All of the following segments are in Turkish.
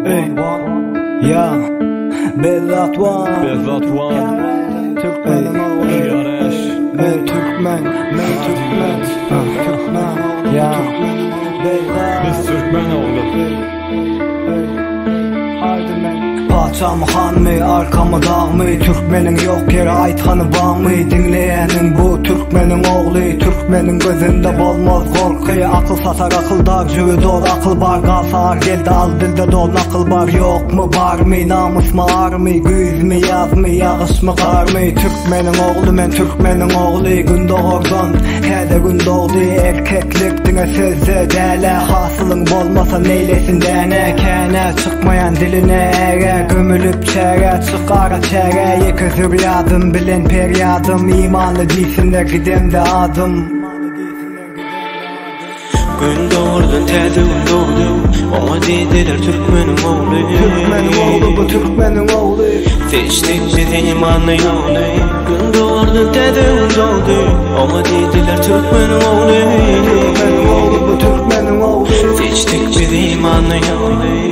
Ey, ya, Bezzat Van, Türkmen, ben Türkmen, ya, Biz Türkmen oğlu. Paçam han mı, arkamı dağ mı? Türkmenin yok yere aytanı bağ mı? Dinleyenin bu Türkmenin oğlu. Türkmenin gözünde bolmaz korku. Akıl satar akıldar, cüvü dol akıl bar. Kalsar geldi al dilde dol akıl bar. Yok mu bar mı, namus mu ar mı? Güz mü yaz mı, yağış mı kar mı? Türkmenin oğlu, men Türkmenin oğlu. Gün doğurdan, hele gün doğdu. Erkeklik dine sözde dele. Hasılın bolmasa neylesin dene. Kene çıkmayan diline ere. Gömülüp çere, çıkara çere. Yıkızır yadım, bilen peryadım. İmanlı değilsinler gidemde adım. Gün doğurdun tezi gün doğdu. Ama dediler Türkmenin oğlu. Türkmenin oğlu bu Türkmenin oğlu. Seçtik biz imanlı yolu. Gün doğurdun tezi gün doğdu. Ama dediler Türkmenin oğlu. Türkmenin oğlu bu Türkmenin oğlu. Seçtik biz imanlı yolu.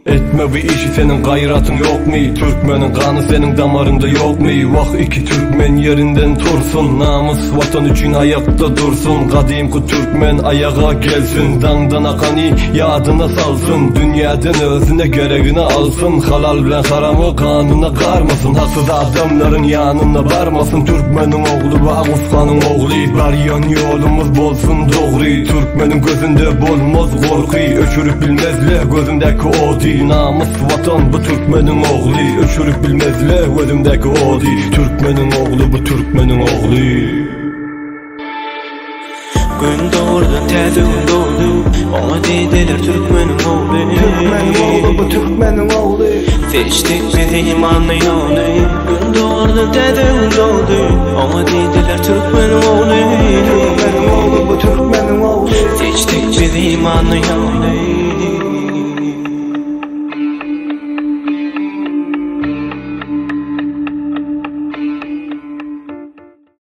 Etme bu işi, senin gayratın yok mu? Türkmenin kanı senin damarında yok mu? Vah iki Türkmen yerinden tursun. Namus vatan için ayakta dursun. Kadimki Türkmen ayağa gelsin. Dandan akani yadına salsın. Dünyadan özüne gereğini alsın. Halal bilen haramı kanına karmasın. Haksız adamların yanına varmasın. Türkmenin oğlu ve Ağuskan'ın oğlu. Baryan yolumuz bolsun doğru. Türkmenin gözünde bolmaz korku. Öçürüp bilmezler gözündeki o değil. Namus vatan bu Türkmenin oğlu. Öçürüp bilmezler gözümdeki o değil. Türkmenin oğlu bu Türkmenin oğlu. Gün doğurdun tezi gün doğdu. Ama dediler Türkmenin oğlu. Türkmenin oğlu bu Türkmenin oğlu. Seçtik biz imanlı yolu. Gün doğurdun tezi gün doğdu. Ama dediler Türkmenin oğlu.